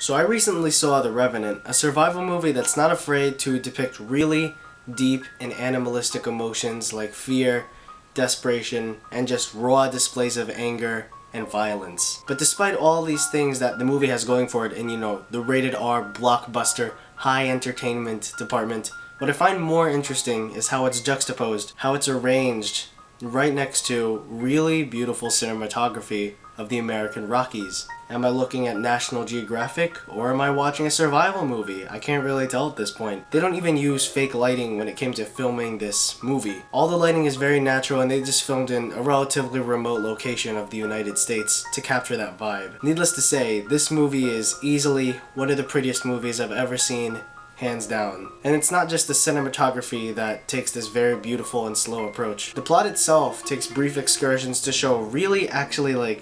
So I recently saw The Revenant, a survival movie that's not afraid to depict really deep and animalistic emotions like fear, desperation, and just raw displays of anger and violence. But despite all these things that the movie has going for it in, the rated R blockbuster high entertainment department, what I find more interesting is how it's juxtaposed, how it's arranged right next to really beautiful cinematography of the American Rockies. Am I looking at National Geographic or am I watching a survival movie? I can't really tell at this point. They don't even use fake lighting when it came to filming this movie. All the lighting is very natural and they just filmed in a relatively remote location of the United States to capture that vibe. Needless to say, this movie is easily one of the prettiest movies I've ever seen, hands down. And it's not just the cinematography that takes this very beautiful and slow approach. The plot itself takes brief excursions to show really actually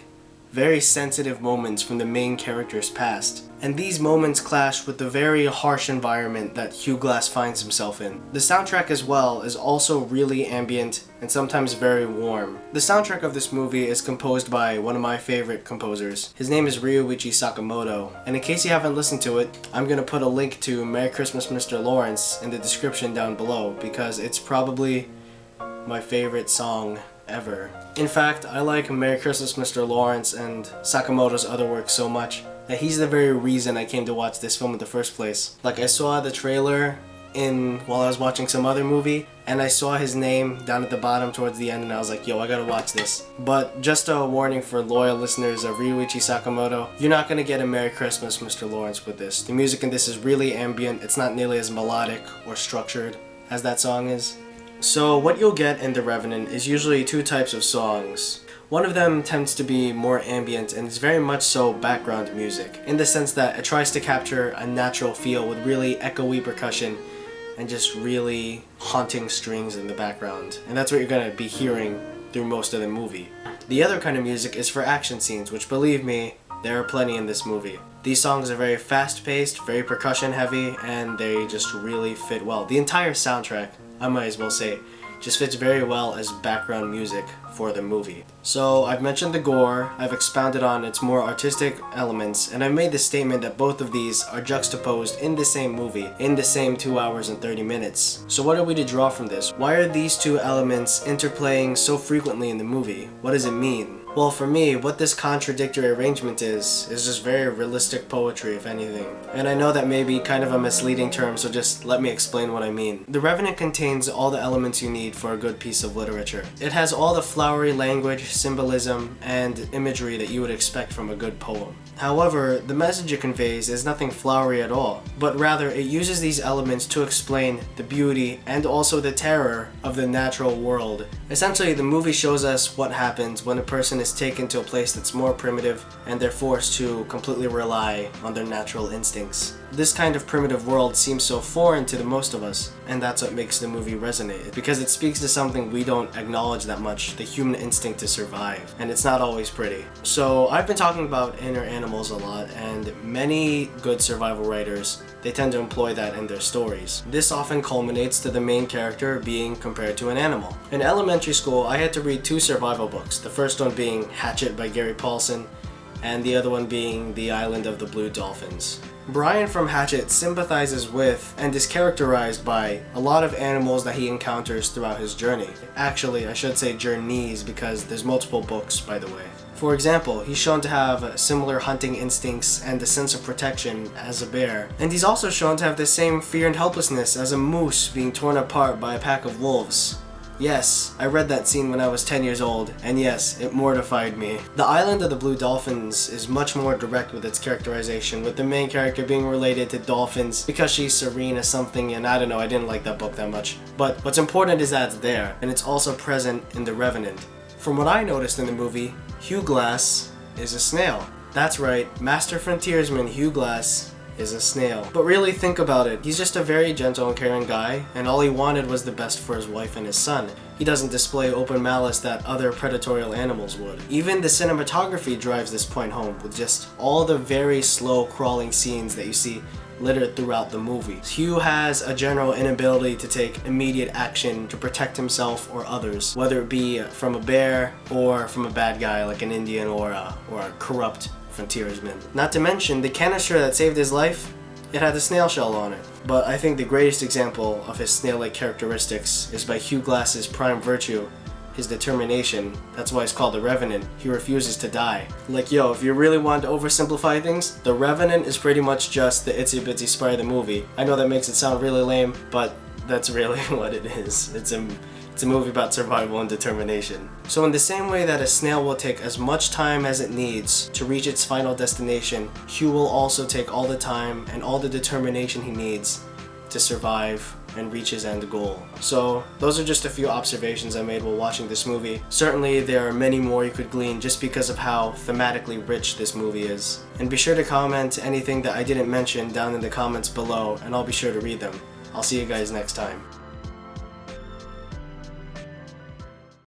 very sensitive moments from the main character's past. And these moments clash with the very harsh environment that Hugh Glass finds himself in. The soundtrack as well is also really ambient and sometimes very warm. The soundtrack of this movie is composed by one of my favorite composers. His name is Ryuichi Sakamoto, and in case you haven't listened to it, I'm gonna put a link to Merry Christmas Mr. Lawrence in the description down below because it's probably my favorite song ever. In fact, I like Merry Christmas Mr. Lawrence and Sakamoto's other work so much that he's the very reason I came to watch this film in the first place. I saw the trailer while I was watching some other movie, and I saw his name down at the bottom towards the end, and I was like, yo, I gotta watch this. But just a warning for loyal listeners of Ryuichi Sakamoto, you're not gonna get a Merry Christmas Mr. Lawrence with this. The music in this is really ambient. It's not nearly as melodic or structured as that song is. So what you'll get in The Revenant is usually two types of songs. One of them tends to be more ambient and it's very much so background music, in the sense that it tries to capture a natural feel with really echoey percussion and just really haunting strings in the background. And that's what you're going to be hearing through most of the movie. The other kind of music is for action scenes, which, believe me, there are plenty in this movie. These songs are very fast-paced, very percussion heavy, and they just really fit well. The entire soundtrack, I might as well say, just fits very well as background music for the movie. So I've mentioned the gore, I've expounded on its more artistic elements, and I've made the statement that both of these are juxtaposed in the same movie, in the same 2 hours and 30 minutes. So what are we to draw from this? Why are these two elements interplaying so frequently in the movie? What does it mean? Well, for me, what this contradictory arrangement is just very realistic poetry, if anything. And I know that may be kind of a misleading term, so just let me explain what I mean. The Revenant contains all the elements you need for a good piece of literature. It has all the flowery language, symbolism, and imagery that you would expect from a good poem. However, the message it conveys is nothing flowery at all, but rather it uses these elements to explain the beauty and also the terror of the natural world. Essentially, the movie shows us what happens when a person is taken to a place that's more primitive and they're forced to completely rely on their natural instincts. This kind of primitive world seems so foreign to the most of us, and that's what makes the movie resonate, because it speaks to something we don't acknowledge that much, the human instinct to survive, and it's not always pretty. So I've been talking about inner animals a lot, and many good survival writers, they tend to employ that in their stories. This often culminates to the main character being compared to an animal. In elementary school, I had to read two survival books, the first one being Hatchet by Gary Paulson, and the other one being The Island of the Blue Dolphins. Brian from Hatchet sympathizes with and is characterized by a lot of animals that he encounters throughout his journey. Actually, I should say journeys because there's multiple books, by the way. For example, he's shown to have similar hunting instincts and a sense of protection as a bear. And he's also shown to have the same fear and helplessness as a moose being torn apart by a pack of wolves. Yes, I read that scene when I was 10 years old, and yes, it mortified me. The Island of the Blue Dolphins is much more direct with its characterization, with the main character being related to dolphins because she's serene or something, and I don't know, I didn't like that book that much. But what's important is that it's there, and it's also present in The Revenant. From what I noticed in the movie, Hugh Glass is a snail. That's right, master frontiersman Hugh Glass is a snail. But really think about it, he's just a very gentle and caring guy, and all he wanted was the best for his wife and his son. He doesn't display open malice that other predatorial animals would. Even the cinematography drives this point home, with just all the very slow crawling scenes that you see littered throughout the movie. Hugh has a general inability to take immediate action to protect himself or others, whether it be from a bear or from a bad guy like an Indian or a corrupt frontiersman. Not to mention, the canister that saved his life, it had a snail shell on it. But I think the greatest example of his snail-like characteristics is by Hugh Glass's prime virtue, his determination. That's why he's called the Revenant. He refuses to die. Like, yo, if you really want to oversimplify things, the Revenant is pretty much just the Itsy Bitsy Spider the movie. I know that makes it sound really lame, but that's really what it is. It's a movie about survival and determination. So in the same way that a snail will take as much time as it needs to reach its final destination, Hugh will also take all the time and all the determination he needs to survive and reach his end goal. So those are just a few observations I made while watching this movie. Certainly there are many more you could glean just because of how thematically rich this movie is. And be sure to comment anything that I didn't mention down in the comments below, and I'll be sure to read them. I'll see you guys next time.